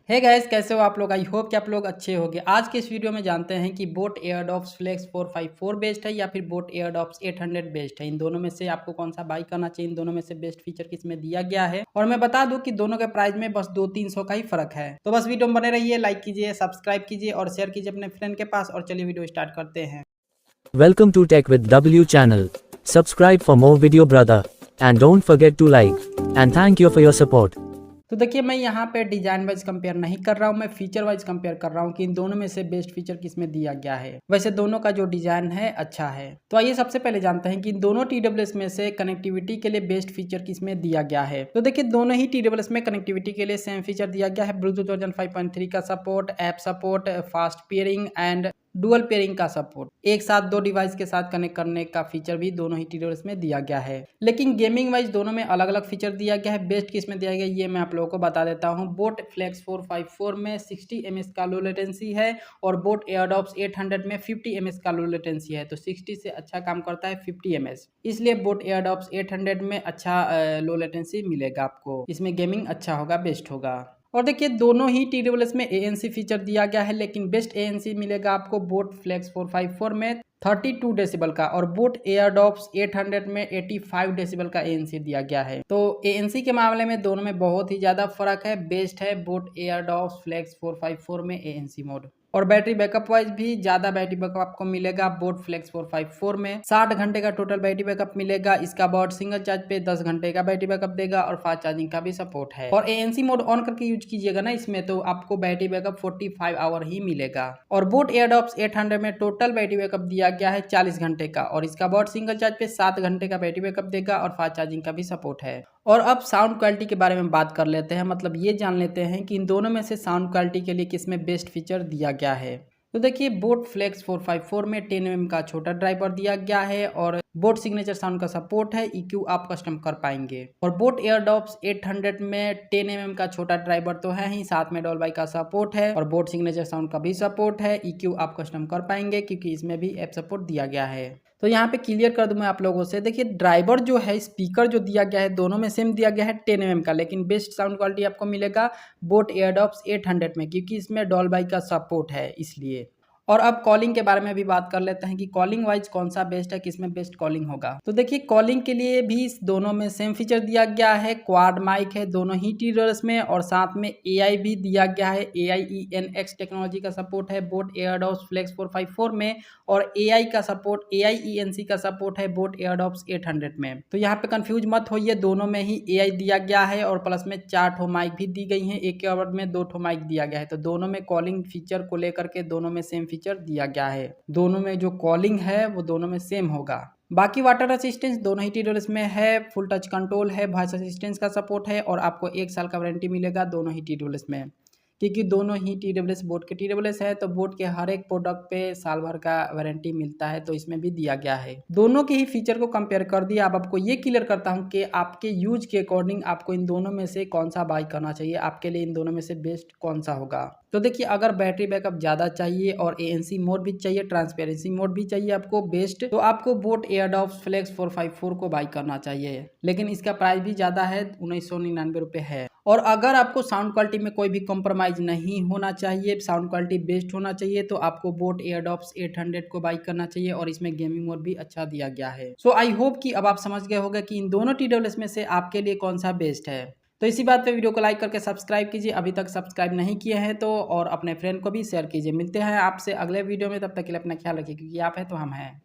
Hey guys, कैसे हो आप लोग। आई होप कि आप लोग अच्छे होंगे। आज के इस वीडियो में जानते हैं कि बोट एयरडॉप्स फ्लेक्स 454 बेस्ट है या फिर बोट एयरडॉप्स 800 बेस्ट है। इन दोनों में से आपको कौन सा बाई करना चाहिए, इन दोनों में से बेस्ट फीचर किस में दिया गया है। और मैं बता दूं कि दोनों के प्राइस में बस 200-300 का ही फर्क है। तो बस वीडियो में बने रहिए, लाइक कीजिए, सब्सक्राइब कीजिए और शेयर कीजिए अपने फ्रेंड के पास। और चलिए वीडियो स्टार्ट करते हैं। Welcome to Tech with W channel. Subscribe for more video brother. And don't forget to like. And thank you for your support. तो देखिए, मैं यहाँ पे डिजाइन वाइज कंपेयर नहीं कर रहा हूँ, मैं फीचर वाइज कंपेयर कर रहा हूँ कि इन दोनों में से बेस्ट फीचर किस में दिया गया है। वैसे दोनों का जो डिजाइन है अच्छा है। तो आइए सबसे पहले जानते हैं कि इन दोनों TWS में से कनेक्टिविटी के लिए बेस्ट फीचर किस में दिया गया है। तो देखिए, दोनों ही TWS में कनेक्टिविटी के लिए सेम फीचर दिया गया है। ब्लूटूथ वर्जन 5.3 का support, app support, fast pairing and dual pairing का सपोर्ट। एक साथ दो डिवाइस के साथ कनेक्ट करने का फीचर भी दोनों ही TWS में दिया गया है। लेकिन गेमिंग वाइज दोनों में अलग अलग फीचर दिया गया है। बेस्ट किस में दिया गया ये मैं आप लोगों को बता देता हूँ। बोट फ्लेक्स 454 में 60 ms का लो लेटेंसी है और बोट एयरडॉप्स 800 में 50 ms का लो लेटेंसी है। तो 60 से अच्छा काम करता है 50 ms, इसलिए बोट एयरडॉप्स 800 में अच्छा लो लेटेंसी मिलेगा आपको। इसमें गेमिंग अच्छा होगा, बेस्ट होगा। और देखिए, दोनों ही TWS में ANC फीचर दिया गया है, लेकिन बेस्ट ANC मिलेगा आपको बोट फ्लेक्स 454 में 32 डेसिबल का और बोट एयरडॉप्स 800 में 85 डेसिबल का ANC दिया गया है। तो ANC के मामले में दोनों में बहुत ही ज्यादा फर्क है। बेस्ट है बोट एयरडॉप्स फ्लेक्स 454 में ANC मोड। और बैटरी बैकअप वाइज भी ज्यादा बैटरी बैकअप आपको मिलेगा बोट फ्लेक्स 454 में। 60 घंटे का टोटल बैटरी बैकअप मिलेगा। इसका बॉट सिंगल चार्ज पे 10 घंटे का बैटरी बैकअप देगा और फास्ट चार्जिंग का भी सपोर्ट है। और ANC मोड ऑन करके यूज कीजिएगा ना इसमें, तो आपको बैटरी बैकअप 45 आवर ही मिलेगा। और बोट एयरडॉप्स 800 में टोटल बैटरी बैकअप दिया गया है 40 घंटे का और इसका बॉट सिंगल चार्ज पे 7 घंटे का बैटरी बैकअप देगा और फास्ट चार्जिंग का भी सपोर्ट है। और अब साउंड क्वालिटी के बारे में बात कर लेते हैं, मतलब ये जान लेते हैं कि इन दोनों में से साउंड क्वालिटी के लिए किसमें बेस्ट फीचर दिया गया है। तो देखिए, बोट फ्लेक्स 454 में 10 mm का छोटा ड्राइवर दिया गया है और बोट सिग्नेचर साउंड का सपोर्ट है। EQ आप कस्टम कर पाएंगे। और बोट एयरडॉप्स 800 में 10 mm का छोटा ड्राइवर तो है ही, साथ में डॉल्बी का सपोर्ट है और बोट सिग्नेचर साउंड का भी सपोर्ट है। EQ आप कस्टम कर पाएंगे क्योंकि इसमें भी ऐप सपोर्ट दिया गया है। तो यहाँ पे क्लियर कर दूं मैं आप लोगों से। देखिए, ड्राइवर जो है, स्पीकर जो दिया गया है, दोनों में सेम दिया गया है 10 mm का, लेकिन बेस्ट साउंड क्वालिटी आपको मिलेगा बोट एयरडॉप्स 800 में क्योंकि इसमें डॉल्बी का सपोर्ट है, इसलिए। और अब कॉलिंग के बारे में भी बात कर लेते हैं कि कॉलिंग वाइज कौन सा बेस्ट है, किसमें बेस्ट कॉलिंग होगा। तो देखिए, कॉलिंग के लिए भी दोनों में सेम फीचर दिया गया है। क्वाड माइक है दोनों ही TWS में और साथ में AI भी दिया गया है। AIENX टेक्नोलॉजी का सपोर्ट है बोट एयरडॉप्स फ्लेक्स 454 में और AI का सपोर्ट AIENC का सपोर्ट है बोट एयरडॉप्स 800 में। तो यहाँ पे कंफ्यूज मत होइए, दोनों में ही AI दिया गया है और प्लस में 4 ठो माइक भी दी गई है। एक ईयरबड में 2 ठो माइक दिया गया है। तो दोनों में कॉलिंग फीचर को लेकर के दोनों में सेम फीचर दिया गया है। दोनों में जो कॉलिंग है वो दोनों में सेम होगा। बाकी वाटर असिस्टेंस दोनों ही TWS में है। फुल टच कंट्रोल है, वॉइस असिस्टेंस का सपोर्ट है और आपको 1 साल का वारंटी मिलेगा दोनों ही TWS में, क्योंकि दोनों ही TWS बोट के TWS है। तो बोट के हर एक प्रोडक्ट पे साल भर का वारंटी मिलता है, तो इसमें भी दिया गया है। दोनों के ही फीचर को कंपेयर कर दिया। अब आपको ये क्लियर करता हूँ कि आपके यूज के अकॉर्डिंग आपको इन दोनों में से कौन सा बाई करना चाहिए, आपके लिए इन दोनों में से बेस्ट कौन सा होगा। तो देखिए, अगर बैटरी बैकअप ज़्यादा चाहिए और ANC मोड भी चाहिए, ट्रांसपेरेंसी मोड भी चाहिए आपको बेस्ट, तो आपको बोट एयरडॉप्स फ्लेक्स 454 को बाई करना चाहिए। लेकिन इसका प्राइस भी ज़्यादा है, 1999 रुपये है। और अगर आपको साउंड क्वालिटी में कोई भी कॉम्प्रोमाइज़ नहीं होना चाहिए, साउंड क्वालिटी बेस्ट होना चाहिए, तो आपको बोट एयरडॉप्स 800 को बाई करना चाहिए और इसमें गेमिंग मोड भी अच्छा दिया गया है। सो आई होप कि अब आप समझ गए होंगे कि इन दोनों TWS में से आपके लिए कौन सा बेस्ट है। तो इसी बात पे वीडियो को लाइक करके सब्सक्राइब कीजिए, अभी तक सब्सक्राइब नहीं किए हैं तो, और अपने फ्रेंड को भी शेयर कीजिए। मिलते हैं आपसे अगले वीडियो में, तब तक के लिए अपना ख्याल रखिए, क्योंकि आप हैं तो हम हैं।